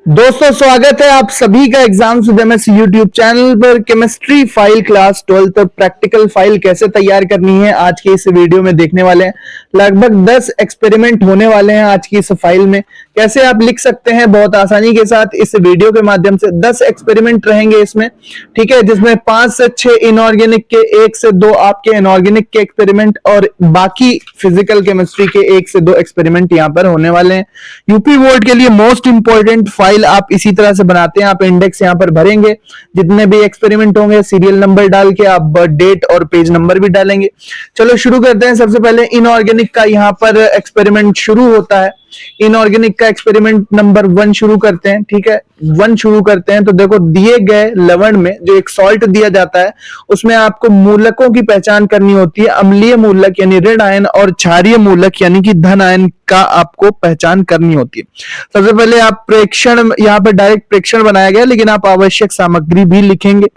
दोस्तों स्वागत है आप सभी का एग्जाम सुदेमस यूट्यूब चैनल पर। Chemistry file class 12th practical file कैसे तैयार करनी है आज के इस वीडियो में देखने वाले हैं। लगभग 10 एक्सपेरिमेंट होने वाले हैं आज की इस फाइल में। कैसे आप लिख सकते हैं बहुत आसानी के साथ इस वीडियो के माध्यम से। 10 एक्सपेरिमेंट रहेंगे इसमें, ठीक है, जिसमें 5 से 6 इनऑर्गेनिक के, 1 से 2 आपके इनऑर्गेनिक के एक्सपेरिमेंट और बाकी फिजिकल केमिस्ट्री के 1 से 2 एक्सपेरिमेंट यहाँ पर होने वाले हैं। यूपी बोर्ड के लिए मोस्ट इंपॉर्टेंट फाइल आप इसी तरह से बनाते हैं। आप इंडेक्स यहाँ पर भरेंगे, जितने भी एक्सपेरिमेंट होंगे सीरियल नंबर डाल के आप डेट और पेज नंबर भी डालेंगे। चलो शुरू करते हैं। सबसे पहले इनऑर्गेनिक का यहाँ पर एक्सपेरिमेंट शुरू होता है। इनऑर्गेनिक का एक्सपेरिमेंट नंबर 1 शुरू करते हैं, ठीक है। 1 शुरू करते हैं तो देखो दिए गए लवण में जो एक सॉल्ट दिया जाता है उसमें आपको मूलकों की पहचान करनी होती है। अम्लीय मूलक यानी ऋण आयन और क्षारीय मूलक यानी कि धन आयन का आपको पहचान करनी होती है। सबसे पहले आप प्रेक्षण, यहाँ पर डायरेक्ट प्रेक्षण बनाया गया लेकिन आप आवश्यक सामग्री भी लिखेंगे।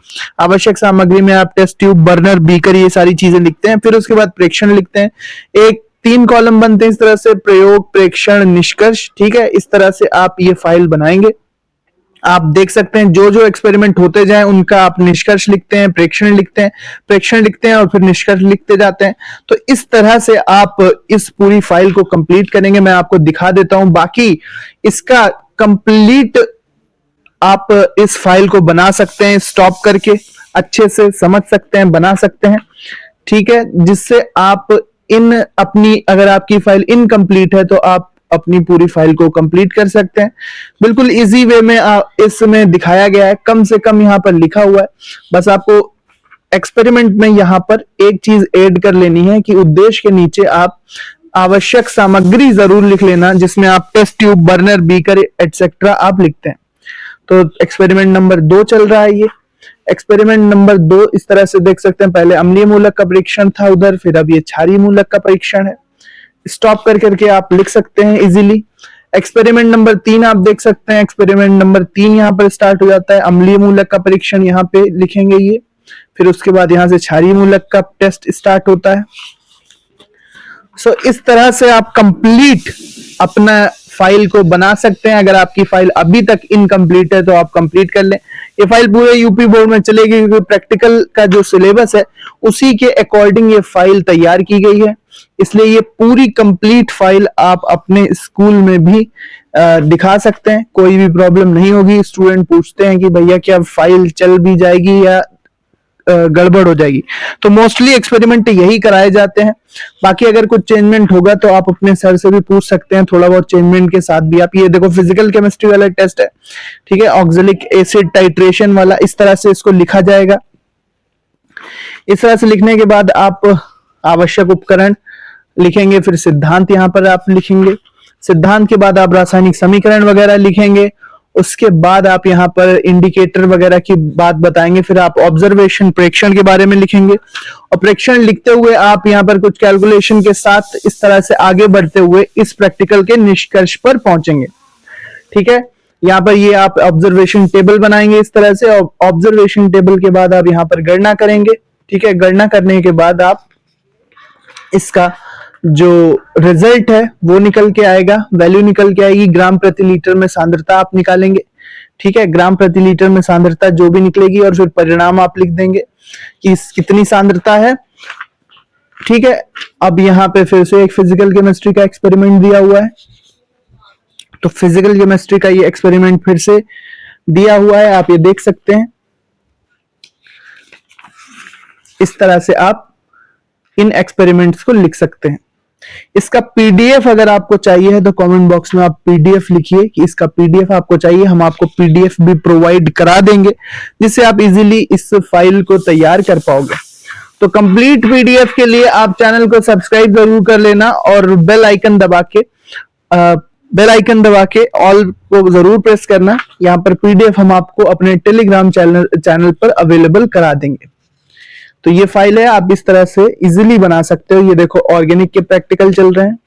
आवश्यक सामग्री में आप टेस्ट ट्यूब, बर्नर, बीकर, ये सारी चीजें लिखते हैं। फिर उसके बाद प्रेक्षण लिखते हैं। एक 3 कॉलम बनते हैं इस तरह से, प्रयोग, प्रेक्षण, निष्कर्ष, ठीक है। इस तरह से आप ये फाइल बनाएंगे। आप देख सकते हैं जो जो एक्सपेरिमेंट होते जाएं उनका आप निष्कर्ष लिखते हैं, प्रेक्षण लिखते हैं, प्रेक्षण लिखते हैं और फिर निष्कर्ष लिखते जाते हैं। तो इस तरह से आप इस पूरी फाइल को कंप्लीट करेंगे। मैं आपको दिखा देता हूं। बाकी इसका कंप्लीट आप इस फाइल को बना सकते हैं, स्टॉप करके अच्छे से समझ सकते हैं, बना सकते हैं, ठीक है। जिससे आप अगर आपकी फाइल इनकम्प्लीट है तो आप अपनी पूरी फाइल को कंप्लीट कर सकते हैं। बिल्कुल इजी वे में इसमें दिखाया गया है, कम से कम यहाँ पर लिखा हुआ है। बस आपको एक्सपेरिमेंट में यहाँ पर एक चीज ऐड कर लेनी है कि उद्देश्य के नीचे आप आवश्यक सामग्री जरूर लिख लेना, जिसमें आप test tube, burner, beaker etcetera आप लिखते हैं। तो एक्सपेरिमेंट नंबर 2 चल रहा है। ये एक्सपेरिमेंट नंबर 2 इस तरह से देख सकते हैं। पहले अम्लीय मूलक का परीक्षण था उधर, फिर अब ये क्षारीय मूलक का परीक्षण है। स्टॉप करके आप लिख सकते हैं इजीली। एक्सपेरिमेंट नंबर 3 आप देख सकते हैं। एक्सपेरिमेंट नंबर 3 यहाँ पर स्टार्ट हो जाता है। अम्लीय मूलक का परीक्षण यहाँ पे लिखेंगे ये, फिर उसके बाद यहाँ से क्षारीय मूलक का टेस्ट स्टार्ट होता है। सो इस तरह से आप कंप्लीट अपना फाइल को बना सकते हैं। अगर आपकी फाइल अभी तक इनकम्प्लीट है तो आप कंप्लीट कर लें। ये फाइल पूरे यूपी बोर्ड में चलेगी क्योंकि प्रैक्टिकल का जो सिलेबस है उसी के अकॉर्डिंग ये फाइल तैयार की गई है। इसलिए ये पूरी कंप्लीट फाइल आप अपने स्कूल में भी दिखा सकते हैं, कोई भी प्रॉब्लम नहीं होगी। स्टूडेंट पूछते हैं कि भैया क्या फाइल चल भी जाएगी या गड़बड़ हो जाएगी, तो मोस्टली एक्सपेरिमेंट यही कराए जाते हैं। बाकी अगर कुछ चेंजमेंट होगा तो आप अपने सर से भी पूछ सकते हैं, थोड़ा बहुत चेंजमेंट के साथ भी। आप ये देखो फिजिकल केमिस्ट्री वाला टेस्ट है, ठीक है, ऑक्सैलिक एसिड टाइट्रेशन वाला। इस तरह से इसको लिखा जाएगा। इस तरह से लिखने के बाद आप आवश्यक उपकरण लिखेंगे, फिर सिद्धांत यहाँ पर आप लिखेंगे। सिद्धांत के बाद आप रासायनिक समीकरण वगैरह लिखेंगे। उसके बाद आप यहाँ पर इंडिकेटर वगैरह की बात बताएंगे। फिर आप ऑब्जर्वेशन, प्रेक्षण के बारे में लिखेंगे और प्रेक्षण लिखते हुए आप यहाँ पर कुछ कैलकुलेशन के साथ इस तरह से आगे बढ़ते हुए इस प्रैक्टिकल के निष्कर्ष पर पहुंचेंगे, ठीक है। यहाँ पर ये आप ऑब्जर्वेशन टेबल बनाएंगे इस तरह से। ऑब्जर्वेशन टेबल के बाद आप यहाँ पर गणना करेंगे, ठीक है। गणना करने के बाद आप इसका जो रिजल्ट है वो निकल के आएगा, वैल्यू निकल के आएगी। ग्राम प्रति लीटर में सांद्रता आप निकालेंगे, ठीक है। ग्राम प्रति लीटर में सांद्रता जो भी निकलेगी और फिर परिणाम आप लिख देंगे कि कितनी सांद्रता है, ठीक है। अब यहाँ पे फिर से एक फिजिकल केमिस्ट्री का एक्सपेरिमेंट दिया हुआ है, तो फिजिकल केमिस्ट्री का ये एक्सपेरिमेंट फिर से दिया हुआ है, आप ये देख सकते हैं। इस तरह से आप इन एक्सपेरिमेंट्स को लिख सकते हैं। इसका पीडीएफ अगर आपको चाहिए है तो कमेंट बॉक्स में आप पीडीएफ लिखिए कि इसका पीडीएफ आपको चाहिए। हम आपको पीडीएफ भी प्रोवाइड करा देंगे जिससे आप इजीली इस फाइल को तैयार कर पाओगे। तो कंप्लीट पीडीएफ के लिए आप चैनल को सब्सक्राइब जरूर कर लेना और बेल आइकन दबा के ऑल को जरूर प्रेस करना। यहाँ पर पीडीएफ हम आपको अपने टेलीग्राम चैनल पर अवेलेबल करा देंगे। तो ये फाइल है, आप इस तरह से इजीली बना सकते हो। ये देखो ऑर्गेनिक के प्रैक्टिकल चल रहे हैं,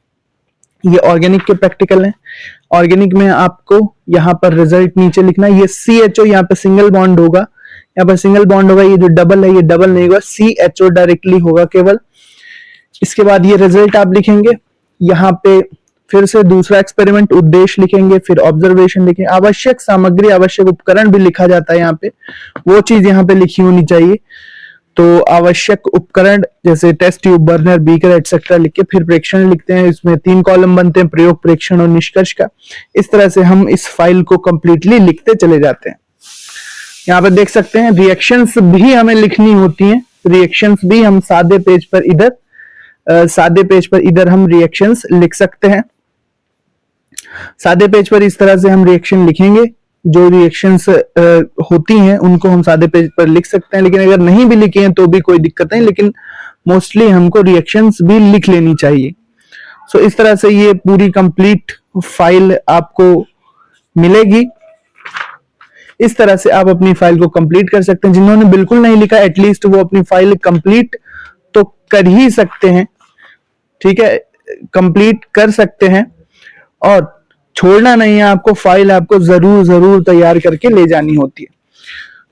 ये ऑर्गेनिक के प्रैक्टिकल हैं। ऑर्गेनिक में आपको यहाँ पर रिजल्ट नीचे लिखना है। ये CHO यहाँ पे सिंगल बॉन्ड होगा, यहाँ पर सिंगल बॉन्ड होगा। ये जो डबल है ये डबल नहीं होगा, CHO डायरेक्टली होगा केवल। इसके बाद ये रिजल्ट आप लिखेंगे। यहाँ पे फिर से दूसरा एक्सपेरिमेंट उद्देश्य लिखेंगे, फिर ऑब्जर्वेशन लिखेंगे, आवश्यक सामग्री आवश्यक उपकरण भी लिखा जाता है यहाँ पे, वो चीज यहाँ पे लिखी होनी चाहिए। तो आवश्यक उपकरण जैसे test tube, burner, beaker etcetera लिख के फिर प्रेक्षण लिखते हैं। इसमें 3 कॉलम बनते हैं, प्रयोग, प्रेक्षण और निष्कर्ष का। इस तरह से हम इस फाइल को कंप्लीटली लिखते चले जाते हैं। यहाँ पे देख सकते हैं रिएक्शंस भी हमें लिखनी होती हैं। रिएक्शंस भी हम सादे पेज पर इधर हम रिएक्शंस लिख सकते हैं। सादे पेज पर इस तरह से हम रिएक्शन लिखेंगे। जो रिएक्शंस होती हैं उनको हम सादे पेज पर लिख सकते हैं, लेकिन अगर नहीं भी लिखे हैं तो भी कोई दिक्कत नहीं, लेकिन मोस्टली हमको रिएक्शंस भी लिख लेनी चाहिए। सो इस तरह से ये पूरी कंप्लीट फाइल आपको मिलेगी। इस तरह से आप अपनी फाइल को कंप्लीट कर सकते हैं। जिन्होंने बिल्कुल नहीं लिखा, एटलीस्ट वो अपनी फाइल कंप्लीट तो कर ही सकते हैं। ठीक है, कंप्लीट कर सकते हैं और छोड़ना नहीं है आपको। फाइल आपको जरूर तैयार करके ले जानी होती है।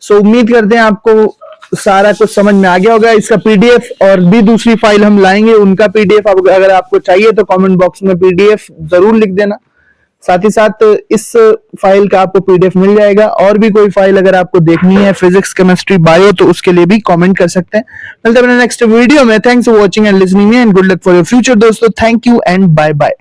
सो उम्मीद करते हैं आपको सारा कुछ समझ में आ गया होगा। इसका पीडीएफ और भी दूसरी फाइल हम लाएंगे, उनका पीडीएफ अगर आपको चाहिए तो कमेंट बॉक्स में पीडीएफ जरूर लिख देना। साथ ही साथ इस फाइल का आपको पीडीएफ मिल जाएगा। और भी कोई फाइल अगर आपको देखनी है, फिजिक्स, केमिस्ट्री, बायो, तो उसके लिए भी कमेंट कर सकते हैं। मिलते हैं नेक्स्ट वीडियो में। Thanks for watching and listening and good luck for your future दोस्तों। Thank you and bye bye.